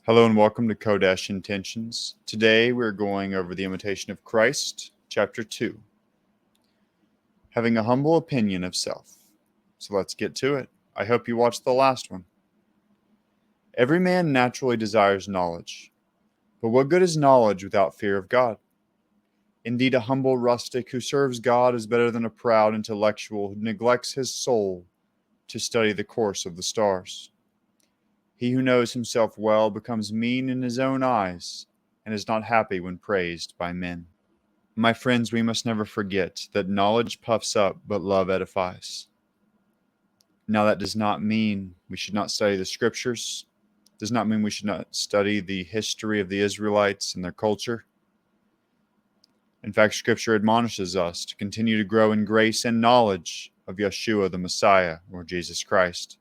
Hello and welcome to Kodesh Intentions. Today we're going over the Imitation of Christ, Chapter 2. Having a humble opinion of self. So let's get to it. I hope you watched the last one. Every man naturally desires knowledge. But what good is knowledge without fear of God? Indeed, a humble rustic who serves God is better than a proud intellectual who neglects his soul to study the course of the stars. He who knows himself well becomes mean in his own eyes and is not happy when praised by men. My friends, we must never forget that knowledge puffs up, but love edifies. Now, that does not mean we should not study the scriptures, does not mean we should not study the history of the Israelites and their culture. In fact, scripture admonishes us to continue to grow in grace and knowledge of Yeshua the Messiah, or Jesus Christ.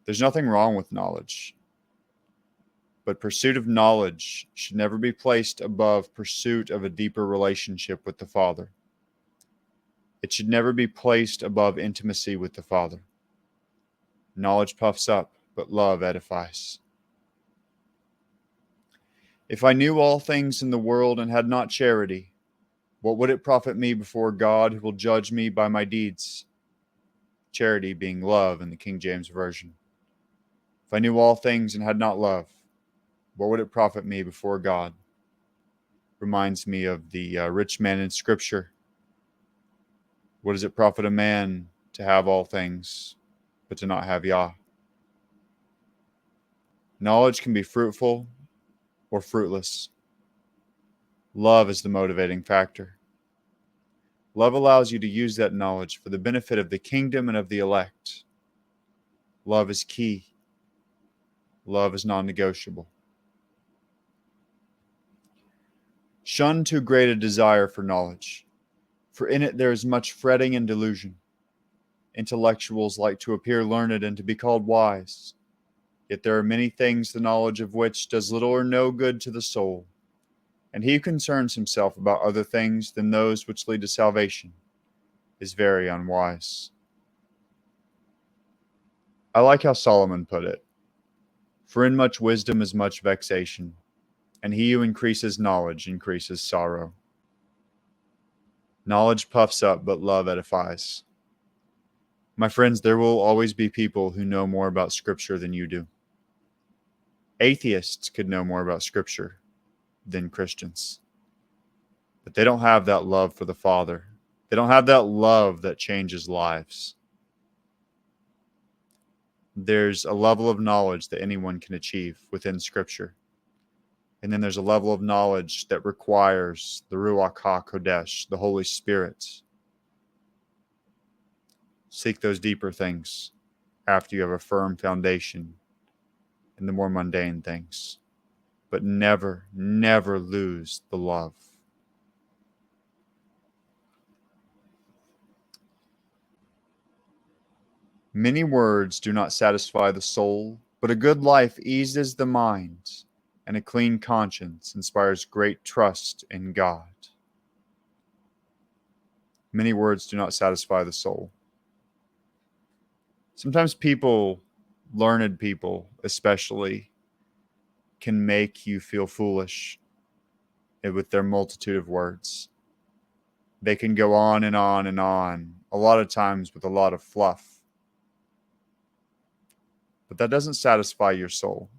There's nothing wrong with knowledge, but pursuit of knowledge should never be placed above pursuit of a deeper relationship with the Father. It should never be placed above intimacy with the Father. Knowledge puffs up, but love edifies. If I knew all things in the world and had not charity, what would it profit me before God who will judge me by my deeds? Charity being love in the King James Version. If I knew all things and had not love, what would it profit me before God? Reminds me of the rich man in Scripture. What does it profit a man to have all things, but to not have Yah? Knowledge can be fruitful or fruitless. Love is the motivating factor. Love allows you to use that knowledge for the benefit of the kingdom and of the elect. Love is key. Love is non-negotiable. Shun too great a desire for knowledge, for in it there is much fretting and delusion. Intellectuals like to appear learned and to be called wise, yet there are many things the knowledge of which does little or no good to the soul, and he who concerns himself about other things than those which lead to salvation is very unwise. I like how Solomon put it. For in much wisdom is much vexation, and he who increases knowledge increases sorrow. Knowledge puffs up, but love edifies. My friends, there will always be people who know more about Scripture than you do. Atheists could know more about Scripture than Christians. But they don't have that love for the Father. They don't have that love that changes lives. There's a level of knowledge that anyone can achieve within Scripture. And then there's a level of knowledge that requires the Ruach HaKodesh, the Holy Spirit. Seek those deeper things after you have a firm foundation in the more mundane things. But never, never lose the love. Many words do not satisfy the soul, but a good life eases the mind, and a clean conscience inspires great trust in God. Many words do not satisfy the soul. Sometimes people, learned people especially, can make you feel foolish with their multitude of words. They can go on and on and on, a lot of times with a lot of fluff. But that doesn't satisfy your soul,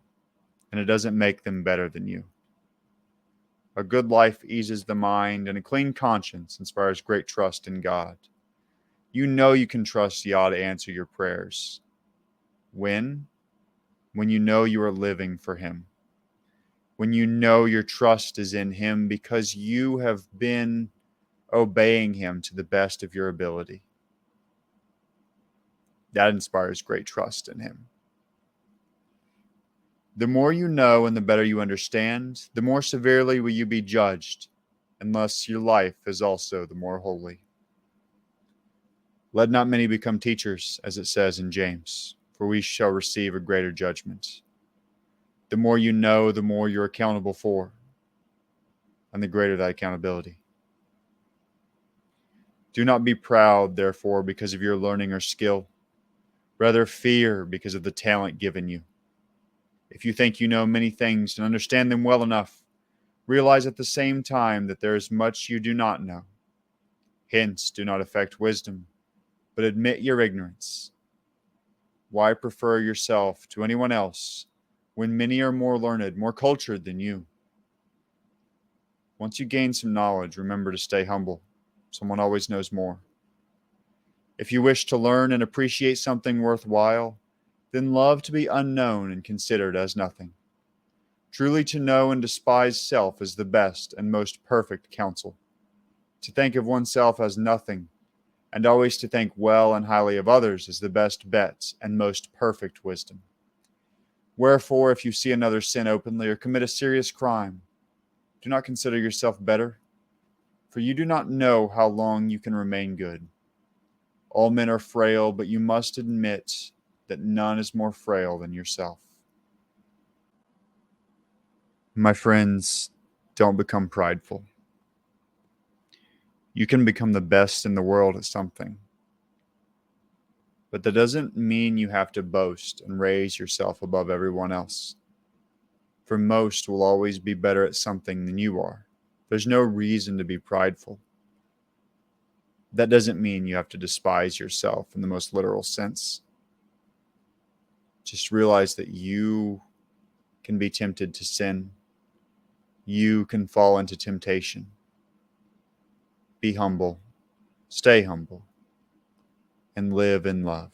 and it doesn't make them better than you. A good life eases the mind, and a clean conscience inspires great trust in God. You know you can trust Yah to answer your prayers. When? When you know you are living for Him. When you know your trust is in Him because you have been obeying Him to the best of your ability. That inspires great trust in Him. The more you know and the better you understand, the more severely will you be judged, unless your life is also the more holy. Let not many become teachers, as it says in James, for we shall receive a greater judgment. The more you know, the more you're accountable for, and the greater that accountability. Do not be proud, therefore, because of your learning or skill. Rather, fear because of the talent given you. If you think you know many things and understand them well enough, realize at the same time that there is much you do not know. Hints do not affect wisdom, but admit your ignorance. Why prefer yourself to anyone else when many are more learned, more cultured than you? Once you gain some knowledge, remember to stay humble. Someone always knows more. If you wish to learn and appreciate something worthwhile, then love to be unknown and considered as nothing. Truly to know and despise self is the best and most perfect counsel. To think of oneself as nothing, and always to think well and highly of others is the best bet and most perfect wisdom. Wherefore, if you see another sin openly or commit a serious crime, do not consider yourself better, for you do not know how long you can remain good. All men are frail, but you must admit that none is more frail than yourself. My friends, don't become prideful. You can become the best in the world at something, but that doesn't mean you have to boast and raise yourself above everyone else. For most will always be better at something than you are. There's no reason to be prideful. That doesn't mean you have to despise yourself in the most literal sense. Just realize that you can be tempted to sin. You can fall into temptation. Be humble, stay humble, and live in love.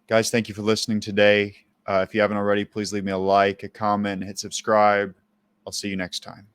Guys, thank you for listening today. If you haven't already, please leave me a like, a comment, hit subscribe. I'll see you next time.